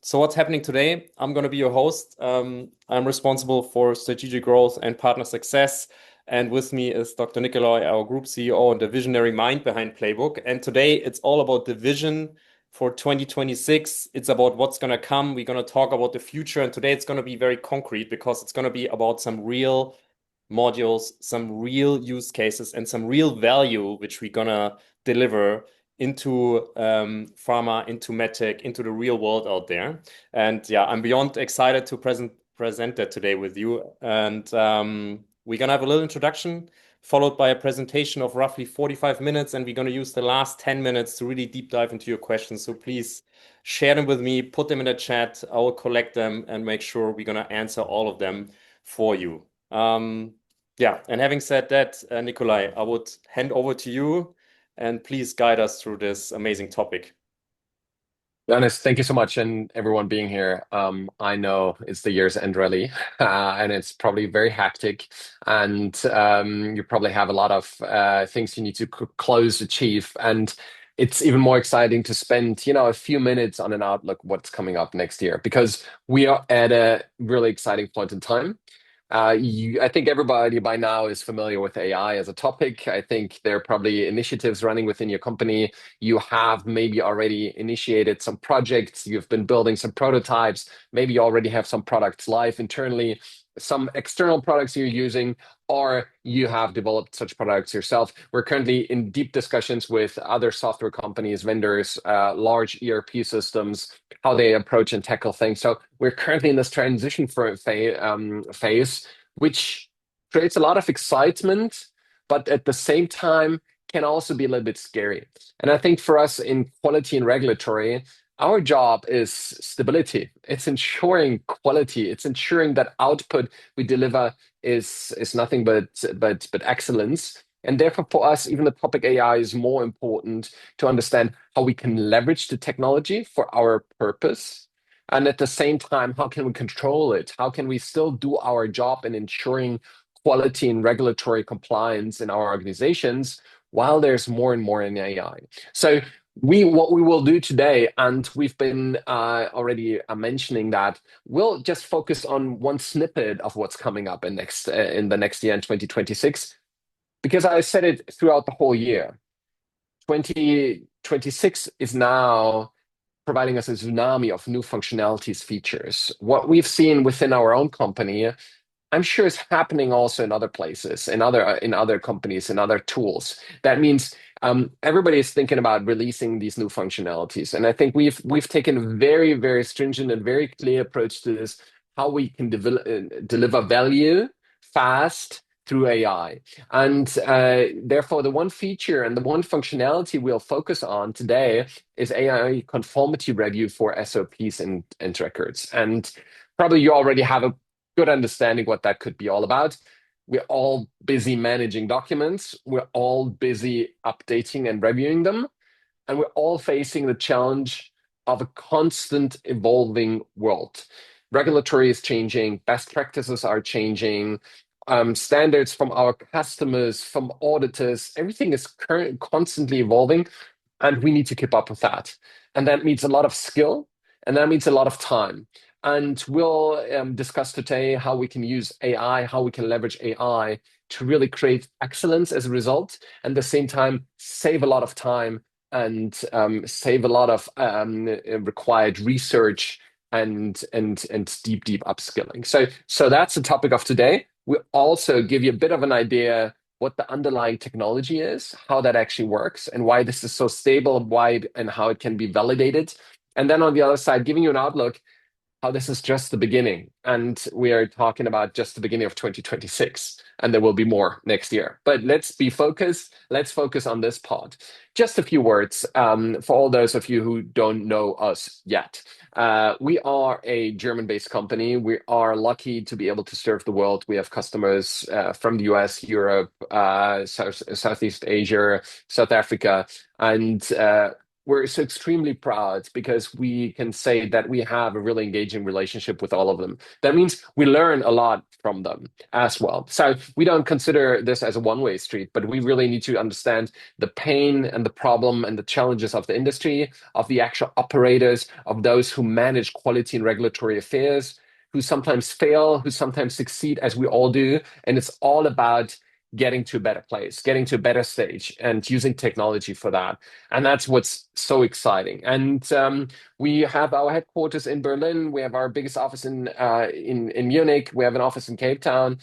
So what's happening today? I'm going to be your host. I'm responsible for strategic growth and partner success. And with me is Dr. Nikolai, our group CEO and the visionary mind behind Playbook. And today it's all about the vision for 2026. It's about what's going to come. We're going to talk about the future. And today it's going to be very concrete because it's going to be about some real modules, some real use cases, and some real value which we're going to deliver into pharma, into medtech, into the real world out there. And yeah, I'm beyond excited to present that today with you. And we're gonna have a little introduction followed by a presentation of roughly 45 minutes, and we're gonna use the last 10 minutes to really deep dive into your questions. So please share them with me, put them in the chat. I will collect them and make sure we're gonna answer all of them for you. Yeah, and having said that, Nikolai, I would hand over to you and please guide us through this amazing topic. Johannes, thank you so much, and everyone being here. I know it's the year's end rally, and it's probably very hectic, and you probably have a lot of things you need to close, achieve, and it's even more exciting to spend, a few minutes on an outlook what's coming up next year because we are at a really exciting point in time. I think everybody by now is familiar with AI as a topic. I think there are probably initiatives running within your company. You have maybe already initiated some projects. You've been building some prototypes. Maybe you already have some products live internally, some external products you're using, or you have developed such products yourself. We're currently in deep discussions with other software companies, vendors, large ERP systems, how they approach and tackle things. So we're currently in this transition phase, which creates a lot of excitement, but at the same time can also be a little bit scary. And I think for us in quality and regulatory, our job is stability. It's ensuring quality. It's ensuring that output we deliver is nothing but excellence. And therefore, for us, even the topic AI is more important to understand how we can leverage the technology for our purpose. And at the same time, how can we control it? How can we still do our job in ensuring quality and regulatory compliance in our organizations while there's more and more in AI? So what we will do today, and we've been already mentioning that, we'll just focus on one snippet of what's coming up in the next year in 2026, because I said it throughout the whole year. 2026 is now providing us a tsunami of new functionalities, features. What we've seen within our own company, I'm sure is happening also in other places, in other companies, in other tools. That means everybody is thinking about releasing these new functionalities, and I think we've taken a very, very stringent and very clear approach to this, how we can deliver value fast through AI. And therefore, the one feature and the one functionality we'll focus on today is AI Conformity Review for SOPs and records. And probably you already have a good understanding what that could be all about. We're all busy managing documents. We're all busy updating and reviewing them. And we're all facing the challenge of a constant evolving world. Regulatory is changing, best practices are changing, standards from our customers, from auditors, everything is constantly evolving, and we need to keep up with that. And that means a lot of skill, and that means a lot of time. And we'll discuss today how we can use AI, how we can leverage AI to really create excellence as a result, and at the same time save a lot of time and save a lot of required research and deep upskilling. So that's the topic of today. We also give you a bit of an idea what the underlying technology is, how that actually works, and why this is so stable, and how it can be validated. And then on the other side, giving you an outlook how this is just the beginning. And we are talking about just the beginning of 2026, and there will be more next year. But let's be focused. Let's focus on this part. Just a few words for all those of you who don't know us yet. We are a German-based company. We are lucky to be able to serve the world. We have customers from the US, Europe, Southeast Asia, South Africa, and we're so extremely proud because we can say that we have a really engaging relationship with all of them. That means we learn a lot from them as well. So we don't consider this as a one-way street, but we really need to understand the pain and the problem and the challenges of the industry, of the actual operators, of those who manage quality and regulatory affairs, who sometimes fail, who sometimes succeed, as we all do. And it's all about getting to a better place, getting to a better stage, and using technology for that. And that's what's so exciting. And we have our headquarters in Berlin. We have our biggest office in Munich. We have an office in Cape Town.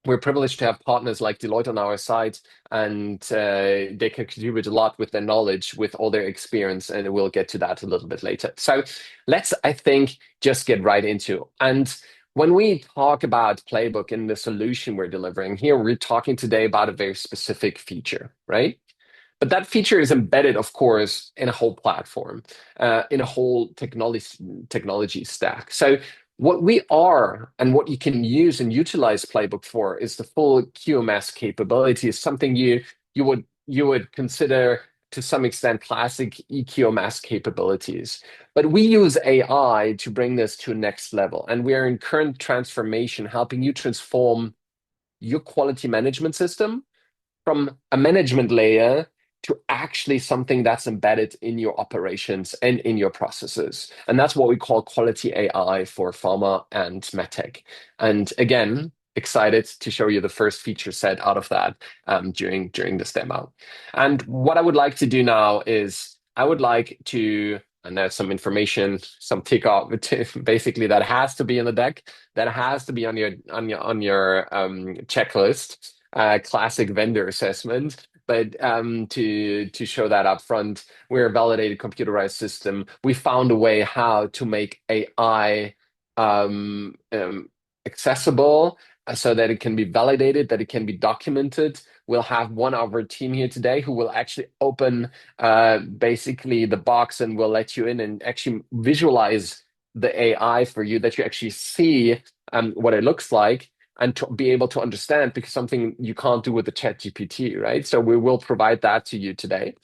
We're privileged to have partners like Deloitte on our side, and they can contribute a lot with their knowledge, with all their experience, and we'll get to that a little bit later. So let's, I think, just get right into. And when we talk about Playbook and the solution we're delivering here, we're talking today about a very specific feature, right? But that feature is embedded, of course, in a whole platform, in a whole technology stack. So what we are and what you can use and utilize Playbook for is the full QMS capability. Is something you would consider to some extent classic eQMS capabilities. But we use AI to bring this to a next level, and we are in current transformation, helping you transform your quality management system from a management layer to actually something that's embedded in your operations and in your processes. And that's what we call quality AI for pharma and medtech. And again, excited to show you the first feature set out of that during this demo. And what I would like to do now is I would like to, and there's some information, some tick off, basically that has to be in the deck, that has to be on your checklist, classic vendor assessment. But to show that up front, we're a validated computerized system. We found a way how to make AI accessible so that it can be validated, that it can be documented. We'll have one of our team here today who will actually open basically the box and will let you in and actually visualize the AI for you, that you actually see what it looks like and to be able to understand, because something you can't do with the chat GPT, right? So we will provide that to you today.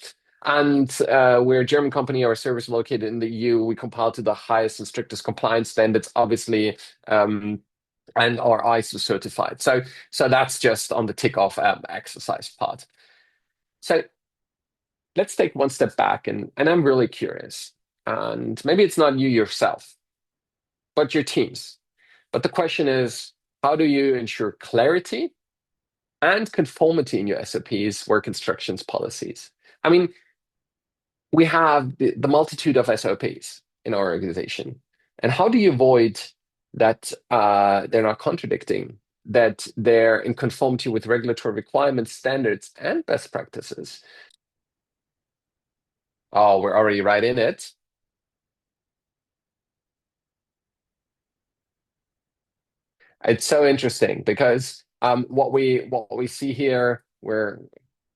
And we're a German company. Our service located in the EU. We compile to the highest and strictest compliance standards, obviously, and are ISO certified. So that's just on the tick off exercise part. So let's take one step back, and I'm really curious. And maybe it's not you yourself, but your teams. But the question is, how do you ensure clarity and conformity in your SOPs, work instructions, policies? I mean, we have the multitude of SOPs in our organization. And how do you avoid that they're not contradicting, that they're in conformity with regulatory requirements, standards, and best practices? Oh, we're already right in it. It's so interesting because what we see here, where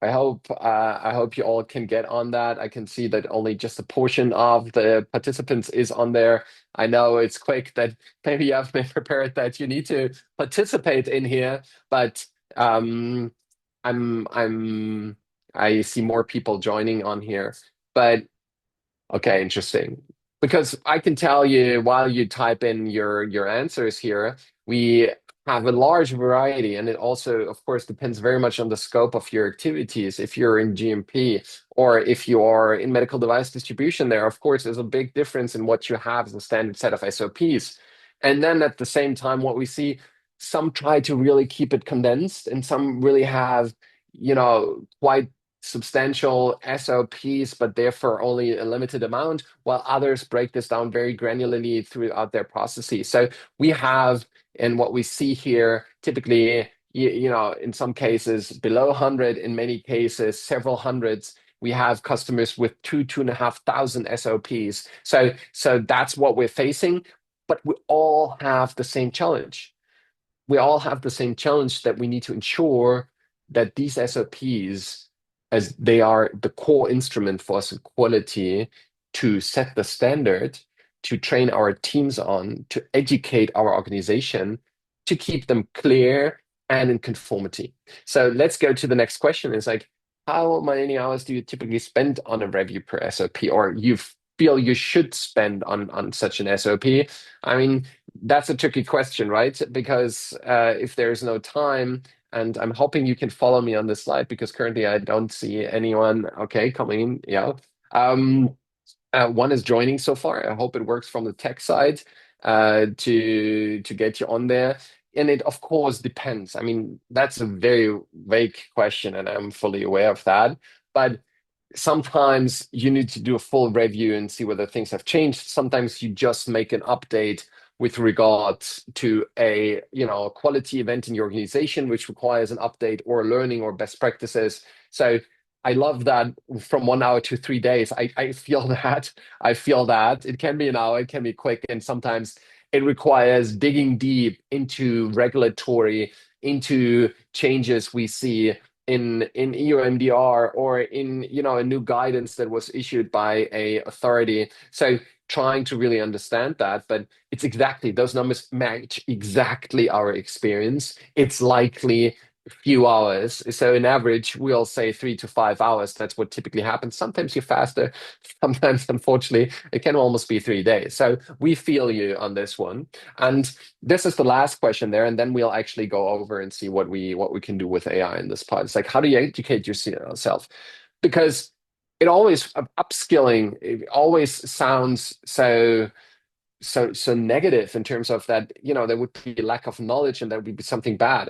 I hope you all can get on that. I can see that only just a portion of the participants is on there. I know it's quick that maybe you have been prepared that you need to participate in here, but I'm I see more people joining on here. But okay, interesting. Because I can tell you while you type in your answers here, we have a large variety, and it also, of course, depends very much on the scope of your activities. If you're in GMP or if you are in medical device distribution, there, of course, is a big difference in what you have as a standard set of SOPs. And then at the same time, what we see, some try to really keep it condensed, and some really have, quite substantial SOPs, but therefore only a limited amount, while others break this down very granularly throughout their processes. So we have, and what we see here, typically, in some cases below 100, in many cases several hundreds. We have customers with 2,500 SOPs. So that's what we're facing, but we all have the same challenge. We all have the same challenge, that we need to ensure that these SOPs, as they are the core instrument for us in quality, to set the standard, to train our teams on, to educate our organization, to keep them clear and in conformity. So let's go to the next question. It's like, how many hours do you typically spend on a review per SOP, or you feel you should spend on such an SOP? I mean, that's a tricky question, right? Because if there's no time, and I'm hoping you can follow me on this slide because currently I don't see anyone. Okay, coming in. Yeah. Um, one is joining so far. I hope it works from the tech side to get you on there. And it of course depends. I mean, that's a very vague question, and I'm fully aware of that. But sometimes you need to do a full review and see whether things have changed. Sometimes you just make an update with regards to a quality event in your organization, which requires an update or learning or best practices. So I love that from 1 hour to 3 days. I feel that. I feel that. It can be an hour, it can be quick, and sometimes it requires digging deep into regulatory, into changes we see in EUMDR or in a new guidance that was issued by a authority. So trying to really understand that, but it's exactly those numbers match exactly our experience. It's likely a few hours. So in average, we'll say 3 to 5 hours. That's what typically happens. Sometimes you're faster. Sometimes, unfortunately, it can almost be 3 days. So we feel you on this one. And this is the last question there, and then we'll actually go over and see what we can do with AI in this part. It's like, how do you educate yourself? Because it always upskilling, it always sounds so negative in terms of that, there would be lack of knowledge and there would be something bad.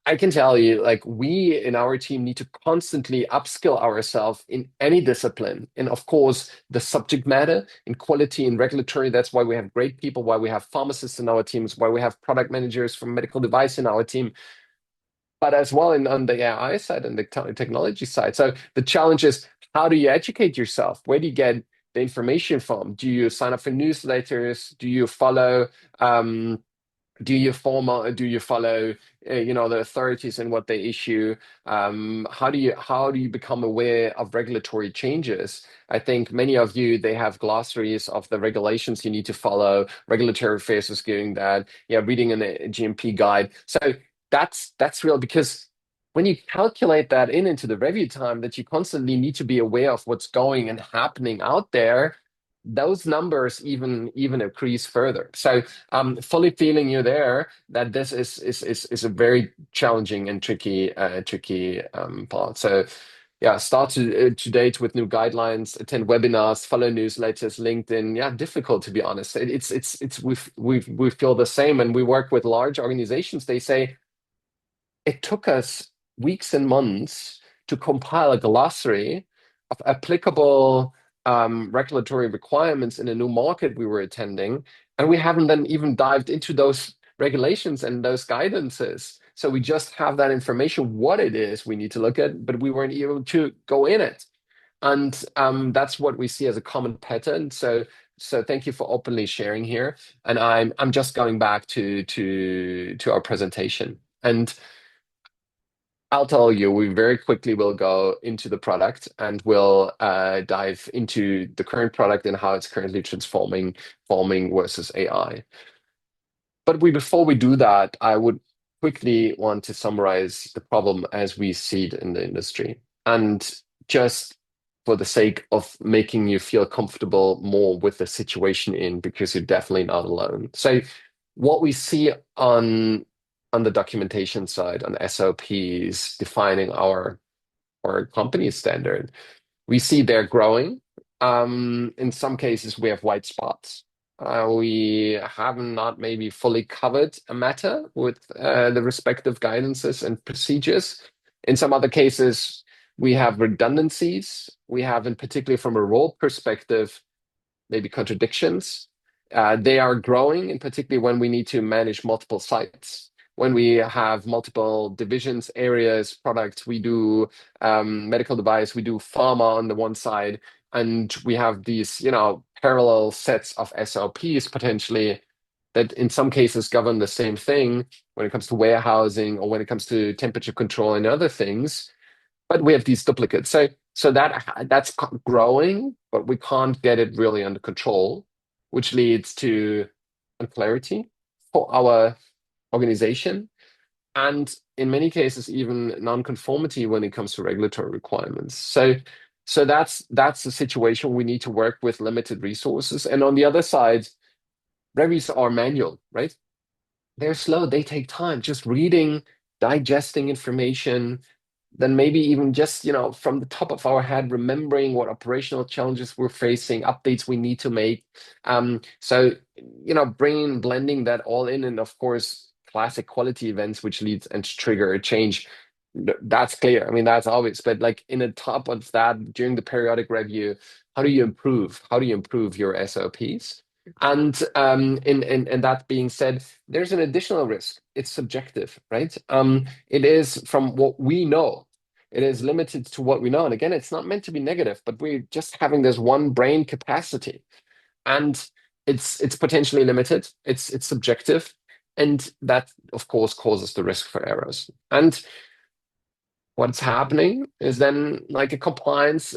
I can tell you, like, we in our team need to constantly upskill ourselves in any discipline. And of course, the subject matter in quality and regulatory, that's why we have great people, why we have pharmacists in our teams, why we have product managers from medical device in our team, but as well on the AI side and the technology side. So the challenge is, how do you educate yourself? Where do you get the information from? Do you sign up for newsletters? Do you follow do you follow the authorities and what they issue? How do you become aware of regulatory changes? I think many of you, they have glossaries of the regulations you need to follow. Regulatory affairs is doing that. Yeah, reading a GMP guide. So that's real, because when you calculate that into the review time, that you constantly need to be aware of what's going and happening out there, those numbers even increase further. So fully feeling you there, that this is a very challenging and tricky part. So yeah, start to date with new guidelines, attend webinars, follow newsletters, LinkedIn. Yeah, difficult, to be honest. It's we feel the same, and we work with large organizations. They say it took us weeks and months to compile a glossary of applicable regulatory requirements in a new market we were attending. And we haven't then even dived into those regulations and those guidances. So we just have that information, what it is we need to look at, but we weren't able to go in it. And that's what we see as a common pattern. So thank you for openly sharing here. And I'm just going back to our presentation. And I'll tell you, we very quickly will go into the product, and we'll dive into the current product and how it's currently forming versus AI. But before we do that, I would quickly want to summarize the problem as we see it in the industry. And just for the sake of making you feel comfortable more with the situation because you're definitely not alone. So what we see on the documentation side, on SOPs defining our company standard, we see they're growing. In some cases, we have white spots. We have not maybe fully covered a matter with the respective guidances and procedures. In some other cases, we have redundancies. We have, in particular from a role perspective, maybe contradictions. They are growing, in particularly when we need to manage multiple sites. When we have multiple divisions, areas, products, we do medical device, we do pharma on the one side, and we have these, parallel sets of SOPs potentially that in some cases govern the same thing when it comes to warehousing or when it comes to temperature control and other things, but we have these duplicates. So that's growing, but we can't get it really under control, which leads to unclarity for our organization. and in many cases even non-conformity when it comes to regulatory requirements. So that's the situation. We need to work with limited resources. And on the other side, reviews are manual, right? They're slow, they take time. Just reading, digesting information, then maybe even just, from the top of our head, remembering what operational challenges we're facing, updates we need to make. So, blending that all in, and of course, classic quality events, which leads and trigger a change. That's clear. I mean, that's obvious. But like in the top of that, during the periodic review, how do you improve? How do you improve your SOPs? And in that being said, there's an additional risk. It's subjective, right? It is from what we know. It is limited to what we know. And again, it's not meant to be negative, but we're just having this one brain capacity. And it's potentially limited. It's subjective. And that, of course, causes the risk for errors. And what's happening is then like a compliance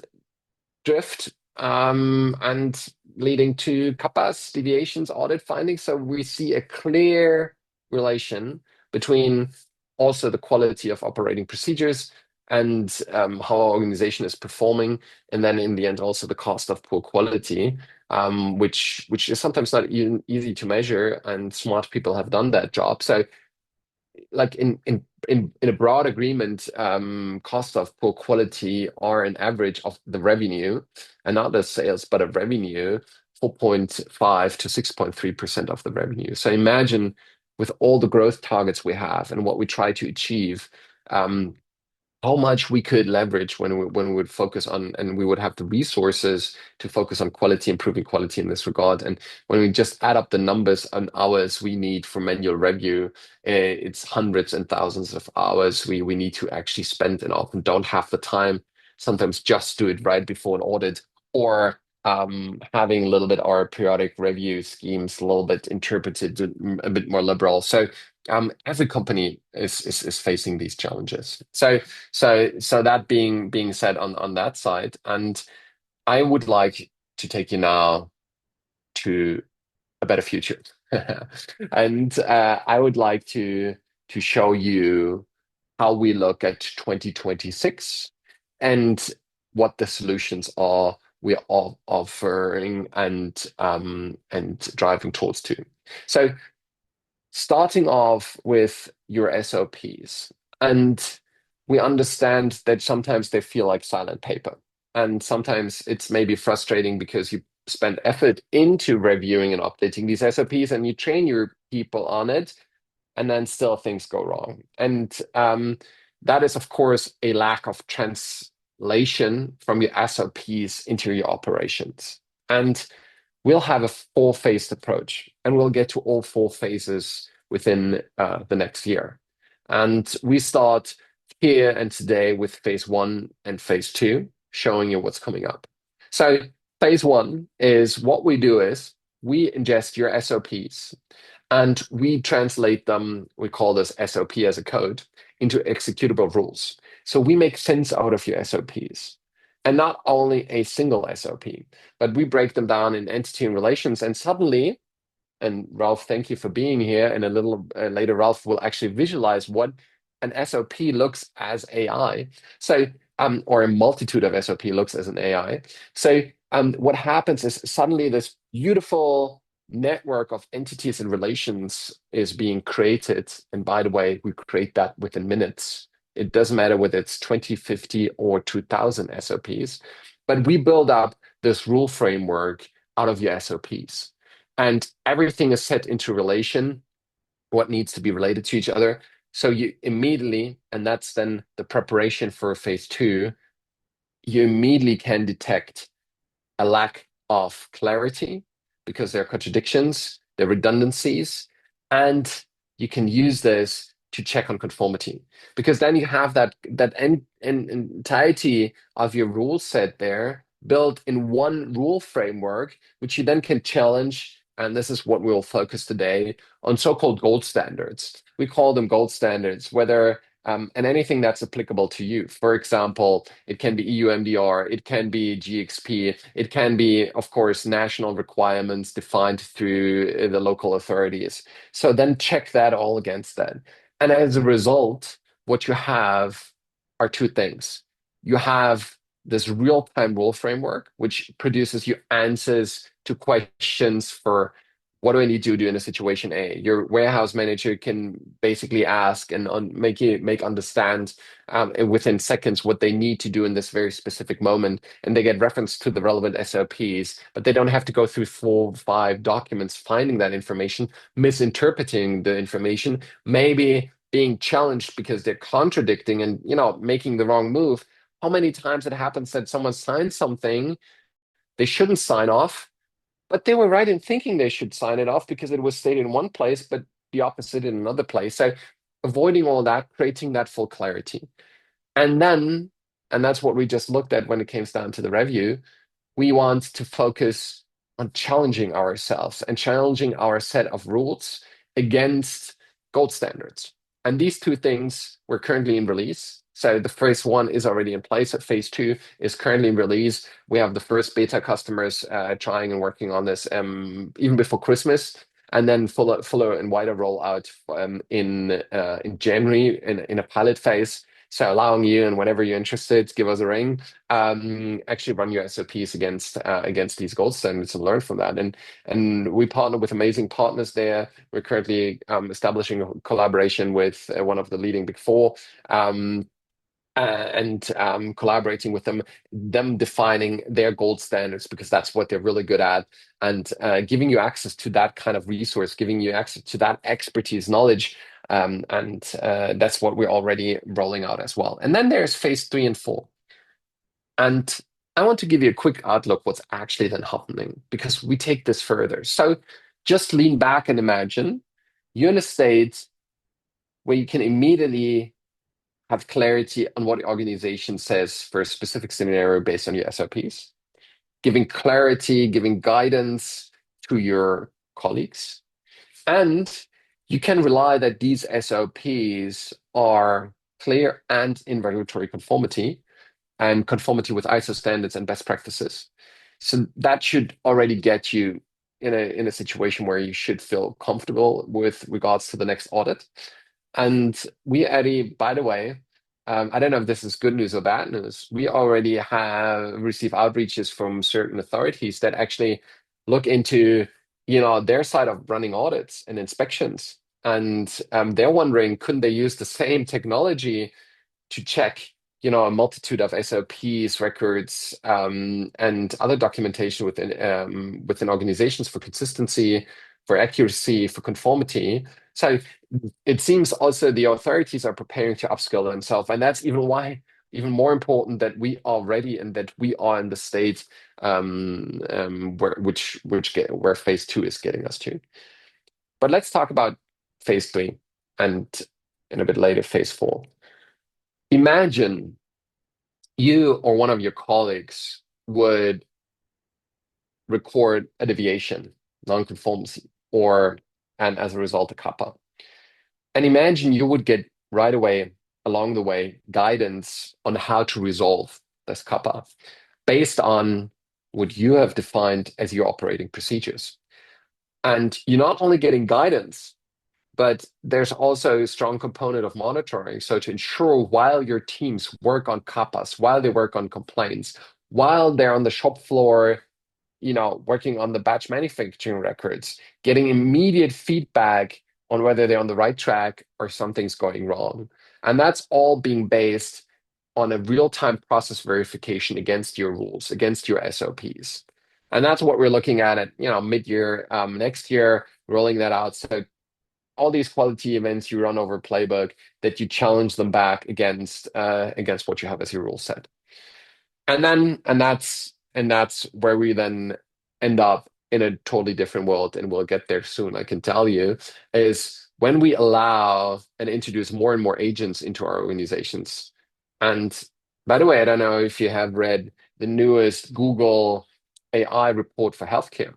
drift, and leading to CAPAs, deviations, audit findings. So we see a clear relation between also the quality of operating procedures and how our organization is performing, and then in the end also the cost of poor quality, which is sometimes not even easy to measure, and smart people have done that job. So like in a broad agreement, cost of poor quality are an average of the revenue, and not the sales, but of revenue, 4.5 to 6.3% of the revenue. So imagine with all the growth targets we have and what we try to achieve, um, how much we could leverage when we would focus on, and we would have the resources to focus on quality, improving quality in this regard. And when we just add up the numbers and hours we need for manual review, it's hundreds and thousands of hours we need to actually spend, and often don't have the time. Sometimes just do it right before an audit, or having a little bit our periodic review schemes a little bit interpreted a bit more liberal. So every company is facing these challenges. So that being said on that side, and I would like to take you now to a better future. And I would like to show you how we look at 2026 and what the solutions are we're all offering and driving towards to. So starting off with your SOPs. And we understand that sometimes they feel like silent paper. And sometimes it's maybe frustrating because you spend effort into reviewing and updating these SOPs, and you train your people on it, and then still things go wrong. And that is, of course, a lack of translation from your SOPs into your operations. And we'll have a four-phased approach, and we'll get to all four phases within the next year. And we start here and today with phase one and phase two, showing you what's coming up. So phase one is what we do is we ingest your SOPs and we translate them, we call this SOP as a code, into executable rules. So we make sense out of your SOPs. And not only a single SOP, but we break them down in entity and relations. And suddenly, and Ralph, thank you for being here. And a little later, Ralph will actually visualize what an SOP looks as AI. So, or a multitude of SOP looks as an AI. So, what happens is suddenly this beautiful network of entities and relations is being created. And by the way, we create that within minutes. It doesn't matter whether it's 20, 50, or 2000 SOPs, but we build up this rule framework out of your SOPs. And everything is set into relation, what needs to be related to each other. So you immediately, and that's then the preparation for phase two, you immediately can detect a lack of clarity because there are contradictions, there are redundancies, and you can use this to check on conformity, because then you have that entirety of your rule set there built in one rule framework, which you then can challenge. And this is what we'll focus today on, so-called gold standards. We call them gold standards, whether and anything that's applicable to you. For example, it can be EU MDR, it can be GXP, it can be, of course, national requirements defined through the local authorities. So then check that all against that. And as a result, what you have are two things. You have this real-time rule framework, which produces you answers to questions for what do I need to do in a situation A? Your warehouse manager can basically ask and make understand within seconds what they need to do in this very specific moment, and they get reference to the relevant SOPs, but they don't have to go through 4 or 5 documents finding that information, misinterpreting the information, maybe being challenged because they're contradicting and making the wrong move. How many times it happens that someone signs something they shouldn't sign off, but they were right in thinking they should sign it off because it was stated in one place, but the opposite in another place. So avoiding all that, creating that full clarity. And then, and that's what we just looked at when it comes down to the review, we want to focus on challenging ourselves and challenging our set of rules against gold standards. And these two things were currently in release. So the phase one is already in place. Phase two is currently in release. We have the first beta customers trying and working on this even before Christmas, and then fuller and wider rollout in January in a pilot phase. So allowing you, and whenever you're interested, give us a ring. Actually run your SOPs against these gold standards and learn from that. And we partner with amazing partners there. We're currently establishing a collaboration with one of the leading Big Four. And collaborating with them defining their gold standards because that's what they're really good at, and giving you access to that kind of resource, giving you access to that expertise, knowledge, and that's what we're already rolling out as well. And then there's phase three and four. And I want to give you a quick outlook what's actually then happening because we take this further. So just lean back and imagine you're in a state where you can immediately have clarity on what the organization says for a specific scenario based on your SOPs, giving clarity, giving guidance to your colleagues. And you can rely that these SOPs are clear and in regulatory conformity and conformity with ISO standards and best practices. So that should already get you in a situation where you should feel comfortable with regards to the next audit. And we already, by the way, I don't know if this is good news or bad news. We already have received outreaches from certain authorities that actually look into, their side of running audits and inspections. And they're wondering, couldn't they use the same technology to check, a multitude of SOPs, records, and other documentation within organizations for consistency, for accuracy, for conformity. So it seems also the authorities are preparing to upskill themselves, and that's even more important that we are ready and that we are in the state where phase two is getting us to. But let's talk about phase three and in a bit later phase four. Imagine you or one of your colleagues would record a deviation, nonconformity, and as a result, a kappa. And imagine you would get right away, along the way, guidance on how to resolve this kappa based on what you have defined as your operating procedures. And you're not only getting guidance, but there's also a strong component of monitoring. So to ensure while your teams work on kappas, while they work on complaints, while they're on the shop floor, working on the batch manufacturing records, getting immediate feedback on whether they're on the right track or something's going wrong. And that's all being based on a real-time process verification against your rules, against your SOPs. And that's what we're looking at mid-year next year, rolling that out. So all these quality events you run over Playbook, that you challenge them back against what you have as your rule set. And that's where we then end up in a totally different world, and we'll get there soon, I can tell you, is when we allow and introduce more and more agents into our organizations. And by the way, I don't know if you have read the newest Google AI report for healthcare,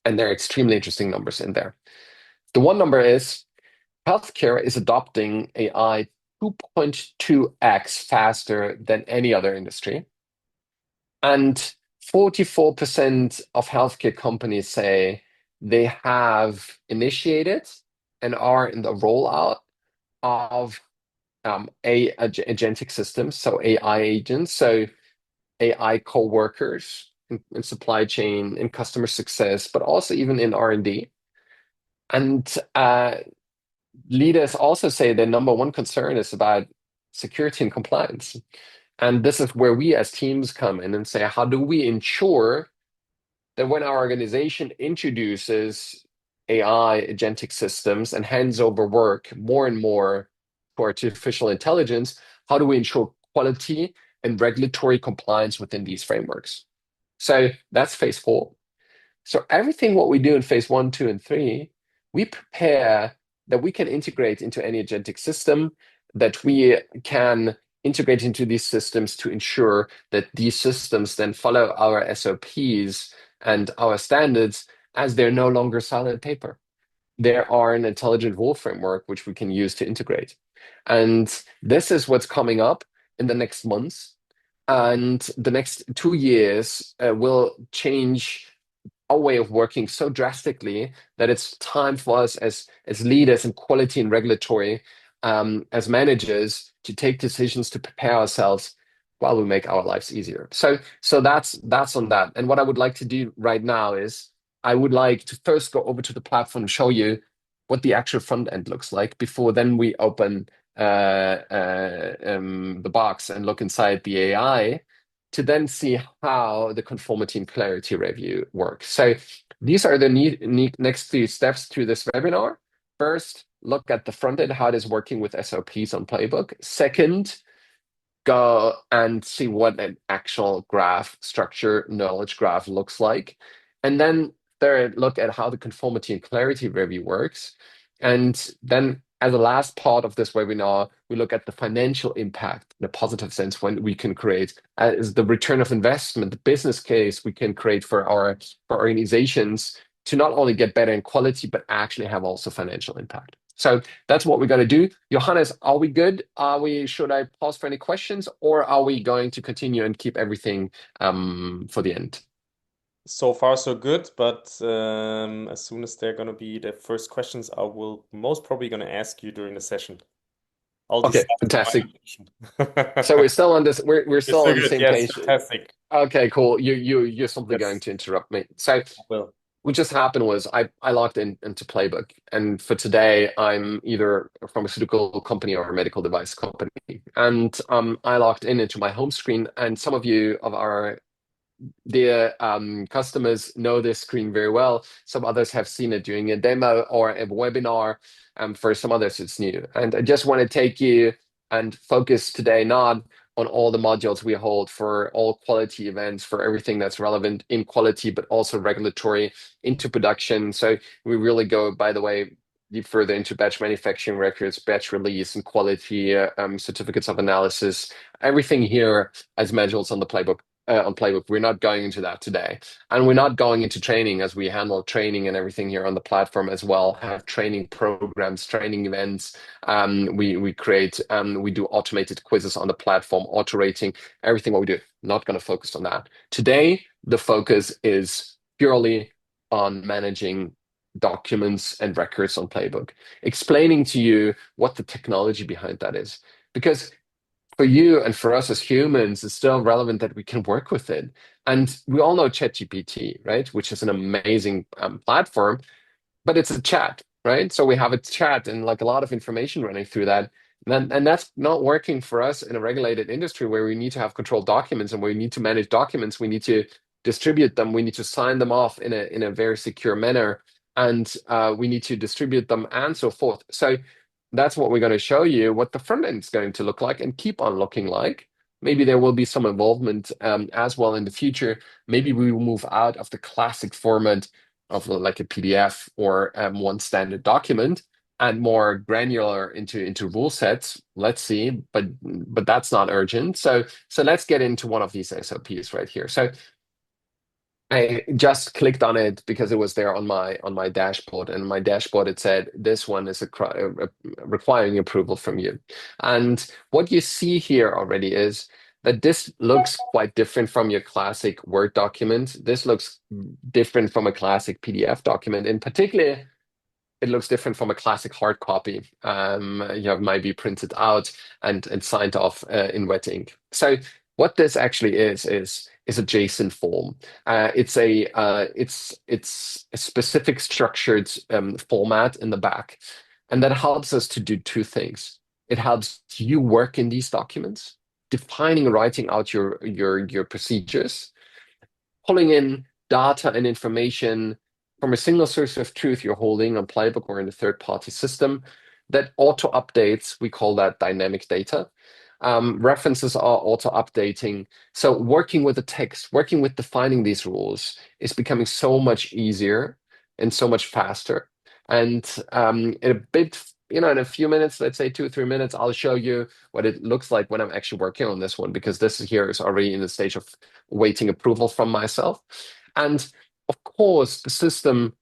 and there are extremely interesting numbers in there. The one number is healthcare is adopting AI 2.2x faster than any other industry. And 44% of healthcare companies say they have initiated and are in the rollout of agentic systems, so AI agents, so AI co-workers in supply chain, in customer success, but also even in R&D. And leaders also say their number one concern is about security and compliance. And this is where we as teams come in and say, how do we ensure that when our organization introduces AI agentic systems and hands over work more and more to artificial intelligence, how do we ensure quality and regulatory compliance within these frameworks? So that's phase four. So everything what we do in phase one, two, and three, we prepare that we can integrate into any agentic system, that we can integrate into these systems to ensure that these systems then follow our SOPs and our standards as they're no longer silent paper. There are an intelligent rule framework which we can use to integrate. And this is what's coming up in the next months. And the next 2 years will change our way of working so drastically that it's time for us as leaders in quality and regulatory, as managers, to take decisions to prepare ourselves while we make our lives easier. So that's on that. And what I would like to do right now is I would like to first go over to the platform and show you what the actual front end looks like before then we open the box and look inside the AI to then see how the conformity and clarity review works. So these are the next few steps through this webinar. First, look at the front end, how it is working with SOPs on Playbook. Second, go and see what an actual graph structure, knowledge graph looks like. And then third, look at how the conformity and clarity review works. And then as a last part of this webinar, we look at the financial impact in a positive sense when we can create as the return of investment, the business case we can create for organizations to not only get better in quality, but actually have also financial impact. So that's what we're going to do. Johannes, are we good? Should I pause for any questions, or are we going to continue and keep everything for the end? So far, so good. But as soon as they're going to be the first questions, I will most probably going to ask you during the session. I'll Okay, decide in my fantastic. question. So we're still on this. We're It's still so on the good. same Yes, page. fantastic. Okay, cool. You're simply going Yes, to interrupt me. So well, what just happened was I logged into Playbook, and for today I'm either a pharmaceutical company or a medical device company, and I logged in into my home screen, and some of you of our their customers know this screen very well. Some others have seen it during a demo or a webinar. For some others, it's new. And I just want to take you and focus today not on all the modules we hold for all quality events, for everything that's relevant in quality, but also regulatory into production. So we really go, by the way, deep further into batch manufacturing records, batch release, and quality certificates of analysis. Everything here as modules on the playbook on Playbook. We're not going into that today. And we're not going into training as we handle training and everything here on the platform as well, have training programs, training events. We create, we do automated quizzes on the platform, auto rating, everything what we do. Not going to focus on that. Today, the focus is purely on managing documents and records on Playbook, explaining to you what the technology behind that is. Because for you and for us as humans, it's still relevant that we can work with it. And we all know ChatGPT, right? Which is an amazing platform, but it's a chat, right? So we have a chat and like a lot of information running through that. And that's not working for us in a regulated industry where we need to have controlled documents and where we need to manage documents. We need to distribute them. We need to sign them off in a very secure manner. And we need to distribute them and so forth. So that's what we're going to show you, what the front end is going to look like and keep on looking like. Maybe there will be some involvement as well in the future. Maybe we will move out of the classic format of like a PDF or one standard document and more granular into rule sets. Let's see, but that's not urgent. So let's get into one of these SOPs right here. So I just clicked on it because it was there on my dashboard, and my dashboard it said this one is requiring approval from you. And what you see here already is that this looks quite different from your classic Word document. This looks different from a classic PDF document. In particular, it looks different from a classic hard copy. You have might be printed out and signed off in wet ink. So what this actually is a JSON form. It's a specific structured format in the back, and that helps us to do two things. It helps you work in these documents, defining and writing out your procedures, pulling in data and information from a single source of truth you're holding on Playbook or in a third-party system that auto updates. We call that dynamic data. References are auto updating. So working with the text, working with defining these rules is becoming so much easier and so much faster. And in a bit, in a few minutes, let's say 2 or 3 minutes, I'll show you what it looks like when I'm actually working on this one, because this here is already in the stage of waiting approval from myself. And of course, the system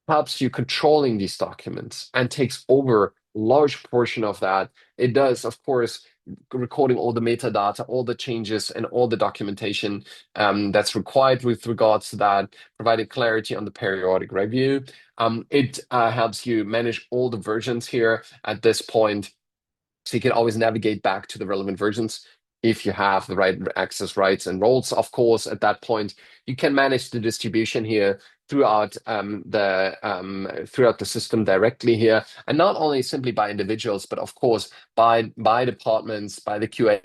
helps you controlling these documents and takes over a large portion of that. It does, of course, recording all the metadata, all the changes, and all the documentation that's required with regards to that, providing clarity on the periodic review. It helps you manage all the versions here at this point, so you can always navigate back to the relevant versions if you have the right access rights and roles. Of course, at that point, you can manage the distribution here throughout throughout the system directly here, and not only simply by individuals, but of course by departments, by the QA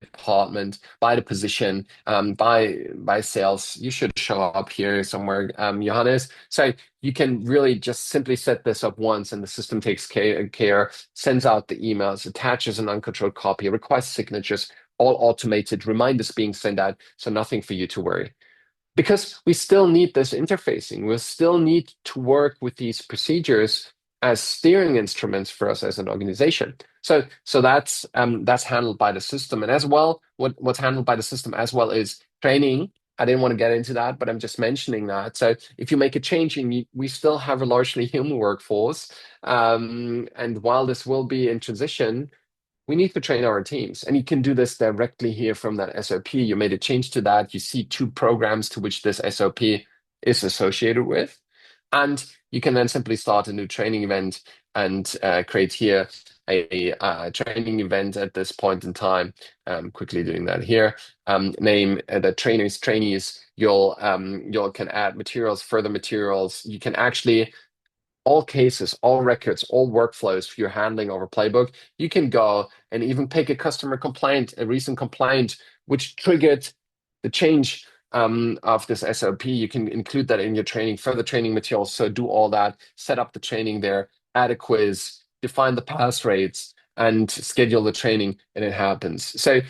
department, by the position, by sales. You should show up here somewhere, Johannes. So you can really just simply set this up once, and the system takes care, sends out the emails, attaches an uncontrolled copy, requests signatures, all automated, reminders being sent out, so nothing for you to worry. Because we still need this interfacing. We still need to work with these procedures as steering instruments for us as an organization. So that's handled by the system. And as well, what's handled by the system as well is training. I didn't want to get into that, but I'm just mentioning that. So if you make a change, and we still have a largely human workforce, and while this will be in transition, we need to train our teams. And you can do this directly here from that SOP. You made a change to that. You see two programs to which this SOP is associated with. And you can then simply start a new training event and create here a training event at this point in time. Quickly doing that here. Name the trainees. You'll can add materials, further materials. You can actually all cases, all records, all workflows you're handling over Playbook, you can go and even pick a customer complaint, a recent complaint, which triggered the change of this SOP. You can include that in your training, further training materials. So do all that, set up the training there, add a quiz, define the pass rates, and schedule the training, and it happens. So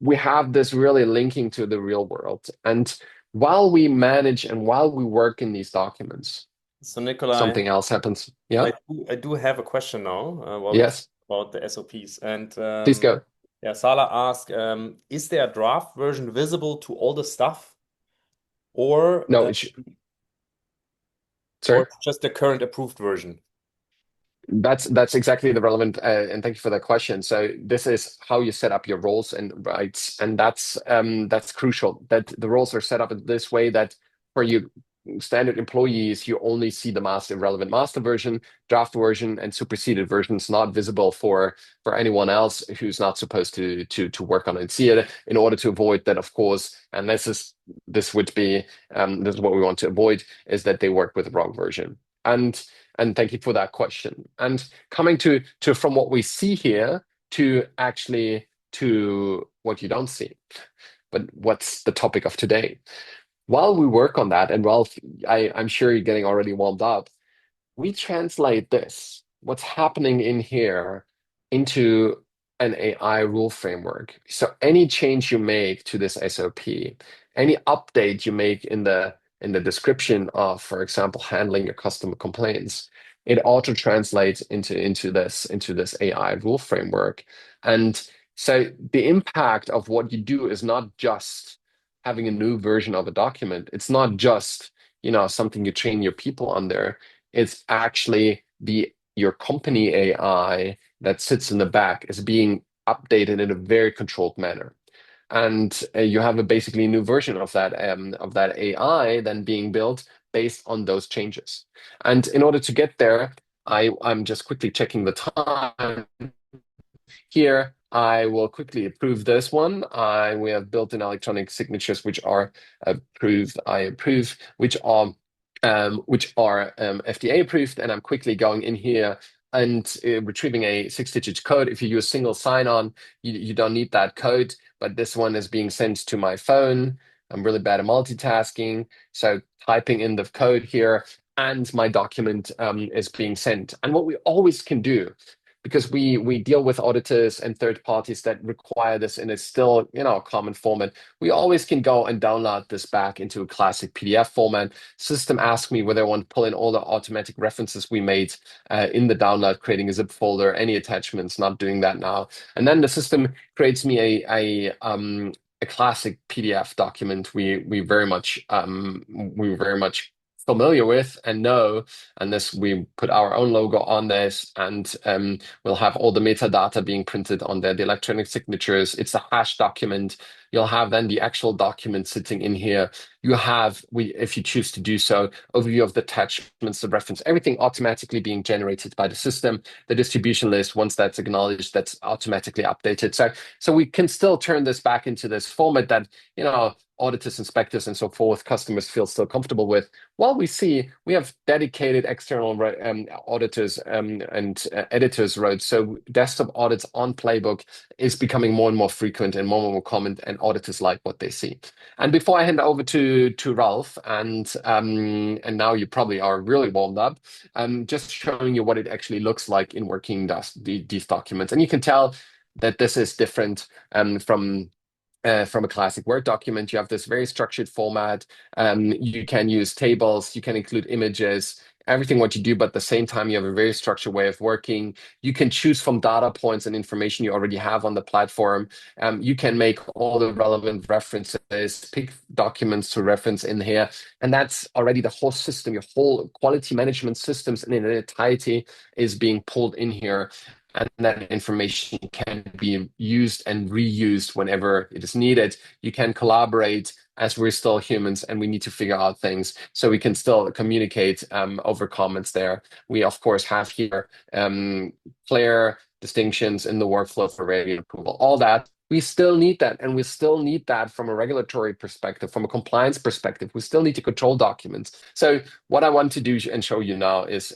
we have this really linking to the real world. And while we manage and while we work in these documents, So Nikolai, something else happens. Yeah. I do have a question now while we talk Yes. about the SOPs. And Please go. yeah, Sala asked, is there a draft version visible to all the stuff, or No, or sorry. it's just the current approved version? That's exactly the relevant, and thank you for that question. So this is how you set up your roles and rights, and that's crucial. That the roles are set up in this way that for you standard employees, you only see the relevant master version, draft version, and superseded versions not visible for anyone else who's not supposed to work on it and see it. In order to avoid that, of course, and this would be this is what we want to avoid, is that they work with the wrong version. And thank you for that question. And coming to from what we see here to actually to what you don't see, but what's the topic of today? While we work on that, and while I'm sure you're getting already warmed up, we translate this, what's happening in here, into an AI rule framework. So any change you make to this SOP, any update you make in the description of, for example, handling your customer complaints, it auto translates into this AI rule framework. And so the impact of what you do is not just having a new version of a document. It's not just, something you train your people on there. It's actually your company AI that sits in the back is being updated in a very controlled manner. And you have a basically new version of that AI then being built based on those changes. And in order to get there, I'm just quickly checking the time. Here, I will quickly approve this one. We have built-in electronic signatures which are approved. I approve, which are FDA approved, and I'm quickly going in here and retrieving a 6-digit code. If you use single sign-on, you don't need that code, but this one is being sent to my phone. I'm really bad at multitasking, so typing in the code here, and my document is being sent. And what we always can do, because we deal with auditors and third parties that require this in a still, common format. We always can go and download this back into a classic PDF format. System asks me whether I want to pull in all the automatic references we made in the download, creating a zip folder, any attachments, not doing that now. And then the system creates me a classic PDF document we very much familiar with and know, and this we put our own logo on this, and we'll have all the metadata being printed on there, the electronic signatures. It's a hash document. You'll have then the actual document sitting in here. You have, if you choose to do so, overview of the attachments, the reference, everything automatically being generated by the system. The distribution list, once that's acknowledged, that's automatically updated. So we can still turn this back into this format that, auditors, inspectors, and so forth, customers feel still comfortable with. While we have dedicated external auditors and editors wrote, so desktop audits on Playbook is becoming more and more frequent and more common, and auditors like what they see. And before I hand over to Ralph, and now you probably are really warmed up, just showing you what it actually looks like in working these documents. And you can tell that this is different from a classic Word document. You have this very structured format. You can use tables, you can include images, everything what you do, but at the same time, you have a very structured way of working. You can choose from data points and information you already have on the platform. You can make all the relevant references, pick documents to reference in here. And that's already the whole system, your whole quality management systems in entirety is being pulled in here. And that information can be used and reused whenever it is needed. You can collaborate, as we're still humans and we need to figure out things, so we can still communicate over comments there. We, of course, have here clear distinctions in the workflow for review approval. All that, we still need that. And we still need that from a regulatory perspective, from a compliance perspective. We still need to control documents. So what I want to do and show you now is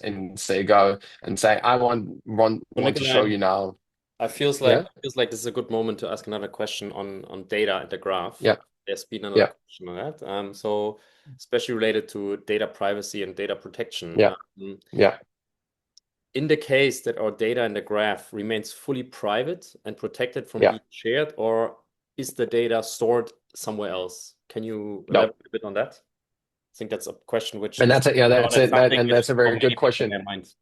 go and say, I want So to show Nikolai, you now. I feels Yeah, like this is a good moment to ask another question on data and the graph. yeah, There's been another yeah, question on that. So especially related to data privacy and data protection. yeah, yeah. In the case that our data in the graph remains fully private and protected from Yeah. being shared, or is the data stored somewhere else? Can you No. elaborate a bit on that? I think that's a question which And is that's it. Yeah, that's that's it. That something and that that's a for very many good people in question. their mind.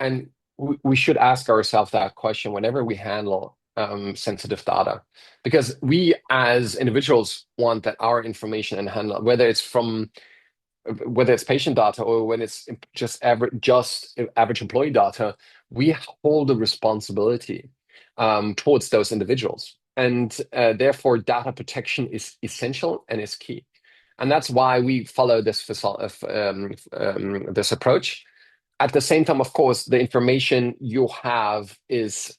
And we should ask ourselves that question whenever we handle sensitive data, because we as individuals want that our information and handle, whether it's patient data or when it's just average employee data, we hold a responsibility towards those individuals, and therefore data protection is essential and is key. And that's why we follow this approach. At the same time, of course, the information you have is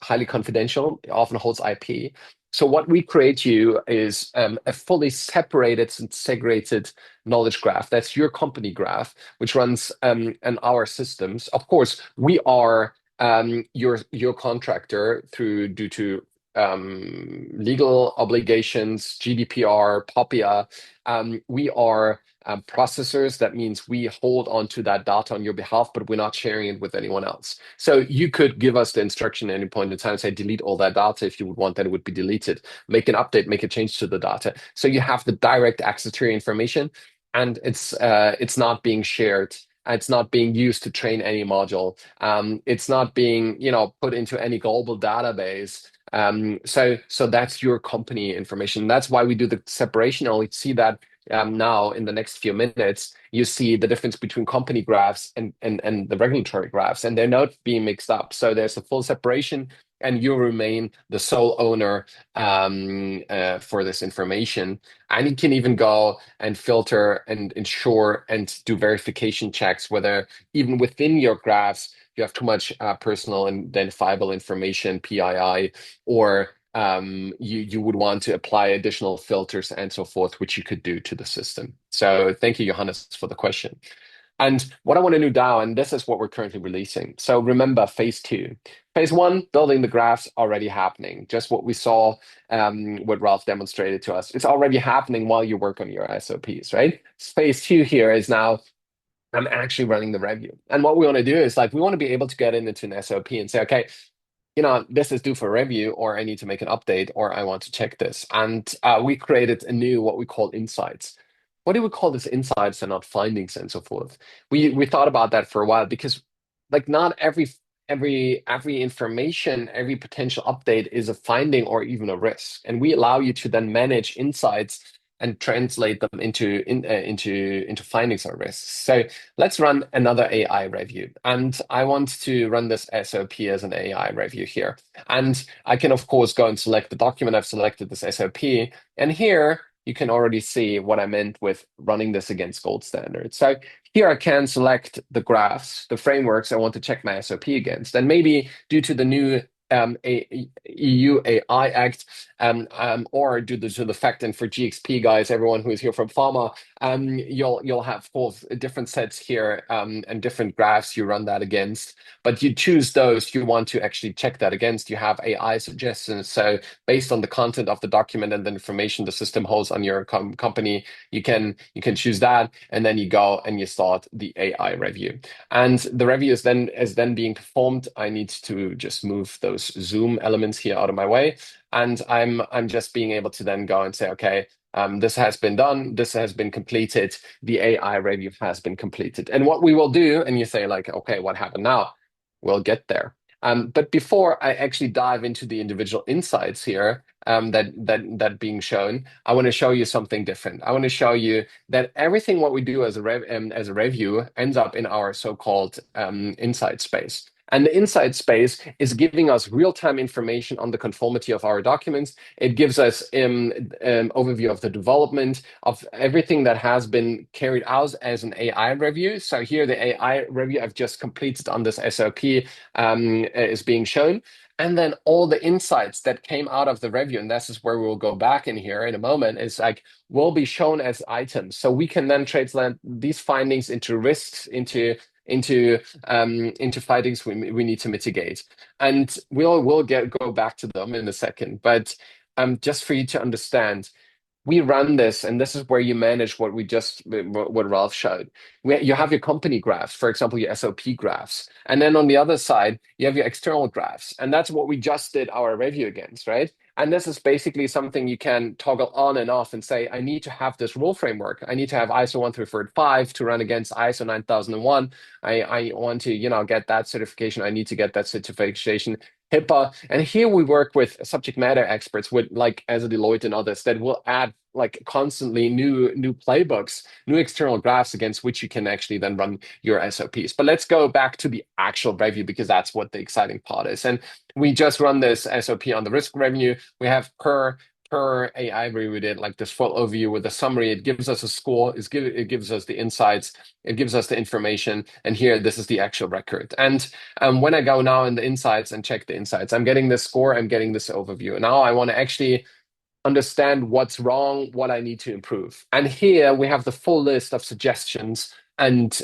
highly confidential. It often holds IP. So what we create you is a fully separated and segregated knowledge graph. That's your company graph, which runs in our systems. Of course, we are your contractor due to legal obligations, GDPR, POPIA. We are processors. That means we hold on to that data on your behalf, but we're not sharing it with anyone else. So you could give us the instruction at any point in time, say delete all that data if you would want that it would be deleted, make an update, make a change to the data. So you have the direct access to your information, and it's not being shared. It's not being used to train any module. It's not being, put into any global database. So that's your company information. That's why we do the separation. And we see that now in the next few minutes, you see the difference between company graphs and the regulatory graphs, and they're not being mixed up. So there's a full separation, and you remain the sole owner for this information. And you can even go and filter and ensure and do verification checks whether even within your graphs you have too much personal and identifiable information, PII, or you would want to apply additional filters and so forth, which you could do to the system. So thank you, Johannes, for the question. And what I want to do now, and this is what we're currently releasing. So remember phase two. Phase one, building the graphs already happening. Just what we saw, what Ralph demonstrated to us. It's already happening while you work on your SOPs, right? Phase two here is now I'm actually running the review. And what we want to do is like we want to be able to get into an SOP and say, okay, this is due for review, or I need to make an update, or I want to check this. And we created a new what we call insights. What do we call this insights and not findings and so forth? We thought about that for a while because like not every information, every potential update is a finding or even a risk. And we allow you to then manage insights and translate them into findings or risks. So let's run another AI review. And I want to run this SOP as an AI review here. And I can, of course, go and select the document. I've selected this SOP. And here you can already see what I meant with running this against gold standard. So here I can select the graphs, the frameworks I want to check my SOP against. And maybe due to the new EU AI Act, or due to the fact, and for GXP guys, everyone who is here from pharma, you'll have four different sets here and different graphs you run that against. But you choose those you want to actually check that against. You have AI suggestions. So based on the content of the document and the information the system holds on your company, you can choose that, and then you go and you start the AI review. And the review is then being performed. I need to just move those Zoom elements here out of my way, and I'm just being able to then go and say, okay, this has been done, this has been completed, the AI review has been completed. And what we will do, and you say like, okay, what happened now? We'll get there. But before I actually dive into the individual insights here, that being shown, I want to show you something different. I want to show you that everything what we do as a review ends up in our so-called insight space. And the insight space is giving us real-time information on the conformity of our documents. It gives us overview of the development of everything that has been carried out as an AI review. So here the AI review I've just completed on this SOP is being shown. And then all the insights that came out of the review, and this is where we'll go back in here in a moment, is like will be shown as items. So we can then translate these findings into risks, into findings we need to mitigate. And we'll go back to them in a second. But just for you to understand, we run this, and this is where you manage what Ralph showed. You have your company graphs, for example, your SOP graphs. And then on the other side, you have your external graphs. And that's what we just did our review against, right? And this is basically something you can toggle on and off and say, I need to have this rule framework. I need to have ISO 13485 to run against ISO 9001. I want to, get that certification. I need to get that certification. HIPAA. And here we work with subject matter experts with like as a Deloitte and others that will add like constantly new playbooks, new external graphs against which you can actually then run your SOPs. But let's go back to the actual review because that's what the exciting part is. And we just run this SOP on the risk revenue. We have per AI review, we did like this full overview with a summary. It gives us a score. It gives us the insights. It gives us the information. And here, this is the actual record. And when I go now in the insights and check the insights, I'm getting this score. I'm getting this overview. And now I want to actually understand what's wrong, what I need to improve. And here we have the full list of suggestions and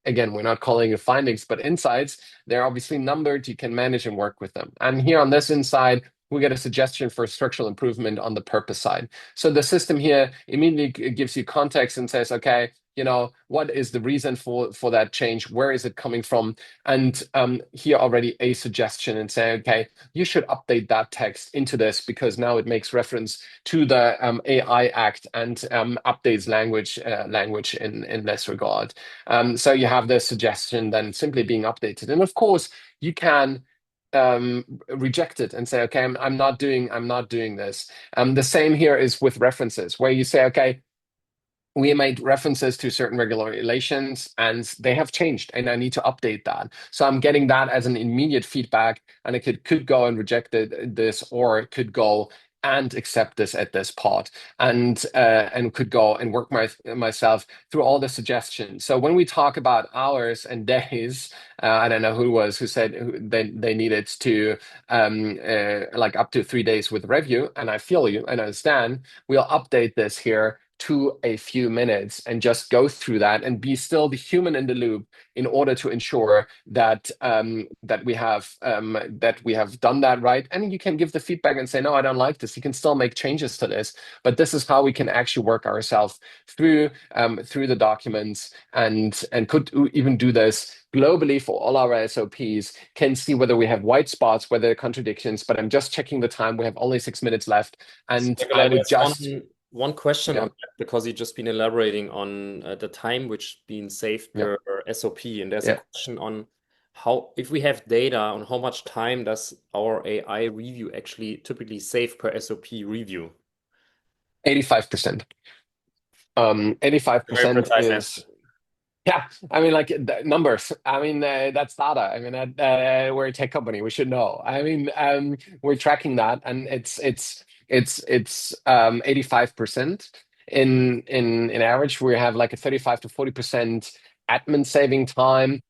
again, we're not calling it findings, but insights. They're obviously numbered. You can manage and work with them. And here on this inside, we get a suggestion for structural improvement on the purpose side. So the system here immediately gives you context and says, okay, what is the reason for that change? Where is it coming from? And here already a suggestion and say, okay, you should update that text into this because now it makes reference to the AI Act and updates language in this regard. So you have the suggestion then simply being updated. And of course, you can reject it and say, okay, I'm not doing this. The same here is with references, where you say, okay, we made references to certain regulations and they have changed and I need to update that. So I'm getting that as an immediate feedback and it could go and reject this or it could go and accept this at this part and could go and work myself through all the suggestions. So when we talk about hours and days, I don't know who it was who said they needed to like up to 3 days with review, and I feel you and understand. We'll update this here to a few minutes and just go through that and be still the human in the loop in order to ensure that that we have done that right. And you can give the feedback and say, no, I don't like this. You can still make changes to this, but this is how we can actually work ourselves through the documents and could even do this globally for all our SOPs, can see whether we have white spots, whether there are contradictions, but I'm just checking the time. We have only 6 minutes left. So, And I Nikolai, would there's just, one question yeah, on that because you've just been elaborating on the time which being saved yeah, per SOP, and there's a yeah, question on how, if we have data on how much time does our AI review actually typically save per SOP review? 85%. A very 85% precise answer. is, yeah, I mean, like numbers. I mean, that's data. I mean, we're a tech company. We should know. I mean, we're tracking that, and it's 85%. In average, we have like a 35 to 40% admin saving time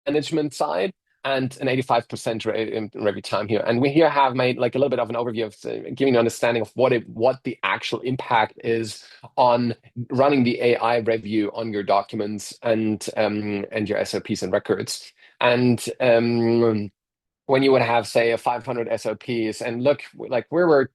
management side and an 85% in review time here. And we here have made like a little bit of an overview of giving an understanding of what the actual impact is on running the AI review on your documents and your SOPs and records. And when you would have, say, a 500 SOPs, and look, like we're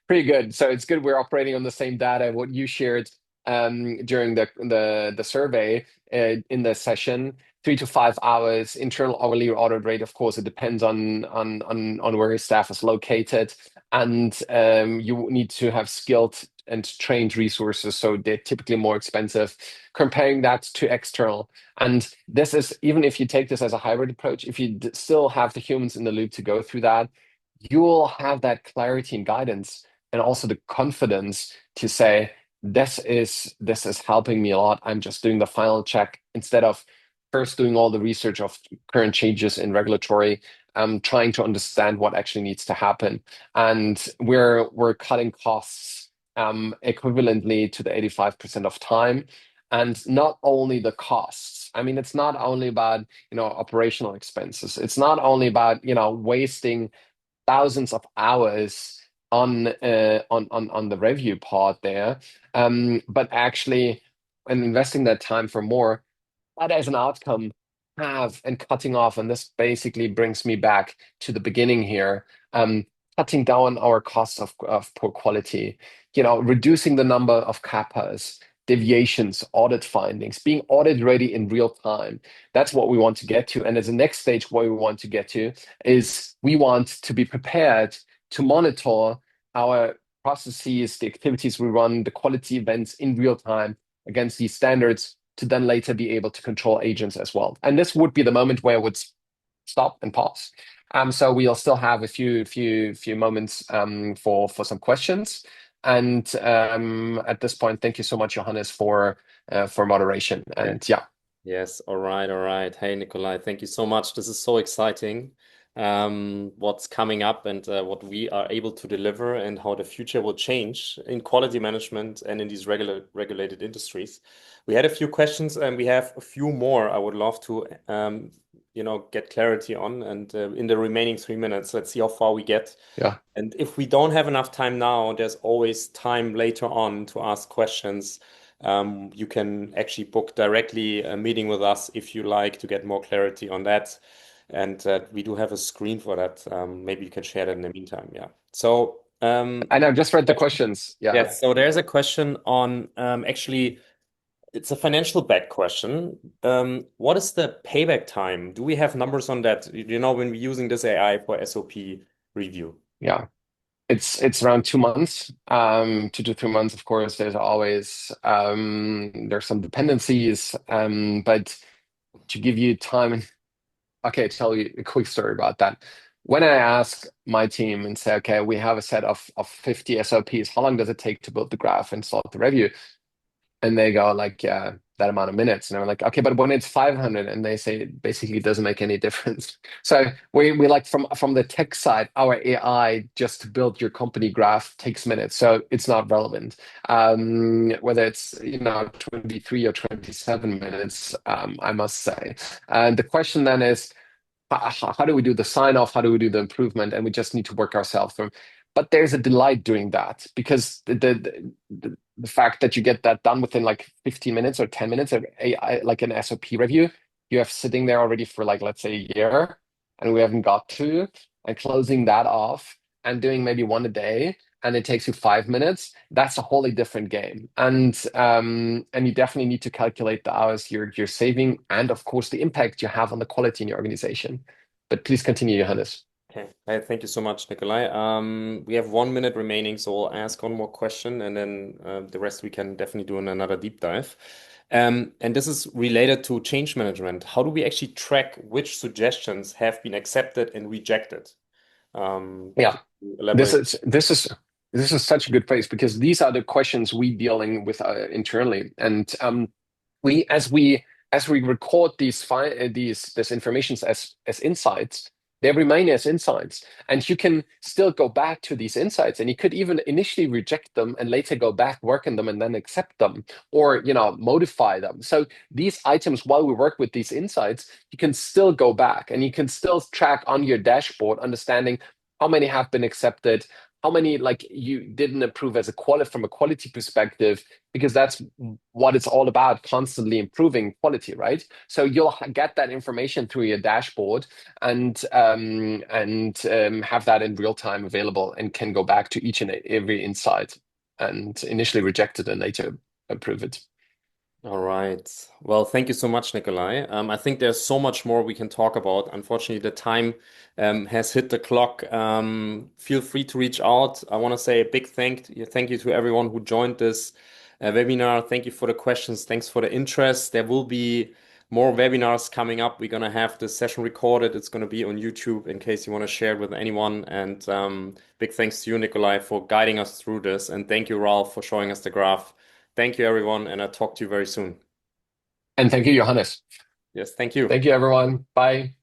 pretty good. So it's good we're operating on the same data. What you shared during the survey in the session, 3 to 5 hours internal hourly audit rate. Of course, it depends on where your staff is located, and you need to have skilled and trained resources, so they're typically more expensive. Comparing that to external, and this is even if you take this as a hybrid approach, if you still have the humans in the loop to go through that, you will have that clarity and guidance and also the confidence to say this is helping me a lot. I'm just doing the final check instead of first doing all the research of current changes in regulatory, trying to understand what actually needs to happen. And we're cutting costs equivalently to the 85% of time. And not only the costs. I mean, it's not only about, operational expenses. It's not only about, wasting thousands of hours on the review part there, but actually, and investing that time for more, that as an outcome have and cutting off, and this basically brings me back to the beginning here, cutting down our costs of poor quality, reducing the number of kappas, deviations, audit findings, being audit ready in real time. That's what we want to get to. And as a next stage, what we want to get to is we want to be prepared to monitor our processes, the activities we run, the quality events in real time against these standards to then later be able to control agents as well. And this would be the moment where I would stop and pause. So we'll still have a few moments for some questions. And at this point, thank you so much, Johannes, for moderation. Yeah. And yeah, Yes, all right, all right. Hey, Nikolai, thank you so much. This is so exciting. What's coming up and what we are able to deliver and how the future will change in quality management and in these regulated industries. We had a few questions and we have a few more I would love to get clarity on. And in the remaining 3 minutes, let's see how far we get. yeah. And if we don't have enough time now, there's always time later on to ask questions. You can actually book directly a meeting with us if you like to get more clarity on that. And we do have a screen for that. Maybe you can share that in the meantime. Yeah. So, And I've just read the questions. Yeah, yes, so there's a question on actually, it's a financial back question. What is the payback time? Do we have numbers on that? When we're using this AI for SOP review. yeah. It's around 2 months, 2 to 3 months. Of course, there's some dependencies, but to give you time and okay, tell you a quick story about that. when I ask my team and say, okay, we have a set of 50 SOPs, how long does it take to build the graph and sort the review? And they go like, yeah, that amount of minutes. And I'm like, okay, but when it's 500, and they say it basically doesn't make any difference. So we like from the tech side, our AI just to build your company graph takes minutes. So it's not relevant. Whether it's 23 or 27 minutes, I must say. And the question then is, how do we do the sign off? How do we do the improvement? And we just need to work ourselves through. But there's a delight doing that because the fact that you get that done within like 15 minutes or 10 minutes of AI, like an SOP review, you have sitting there already for like, let's say a year, and we haven't got to, and closing that off and doing maybe one a day, and it takes you 5 minutes, that's a wholly different game. And you definitely need to calculate the hours you're saving and of course the impact you have on the quality in your organization. But please continue, Johannes. Okay. Thank you so much, Nikolai. We have 1 minute remaining, so I'll ask one more question and then the rest we can definitely do in another deep dive. And this is related to change management. How do we actually track which suggestions have been accepted and rejected? Could Yeah, you this elaborate? is this is this is such a good place because these are the questions we dealing with internally, and we as we record these this informations as insights, they remain as insights, and you can still go back to these insights, and you could even initially reject them and later go back, work on them, and then accept them, or modify them. So these items, while we work with these insights, you can still go back and you can still track on your dashboard, understanding how many have been accepted, how many like you didn't improve as a quality from a quality perspective, because that's what it's all about, constantly improving quality, right? So you'll get that information through your dashboard and have that in real time available and can go back to each and every insight and initially reject it and later approve it. All right. Well, thank you so much, Nikolai. I think there's so much more we can talk about. Unfortunately, the time has hit the clock. Feel free to reach out. I want to say a big thank you to everyone who joined this webinar. Thank you for the questions. Thanks for the interest. There will be more webinars coming up. We're going to have this session recorded. It's going to be on YouTube in case you want to share it with anyone. And big thanks to you, Nikolai, for guiding us through this. And thank you, Ralph, for showing us the graph. Thank you, everyone, and I'll talk to you very soon. And thank you, Johannes. Yes, thank you. Thank you, everyone. Bye.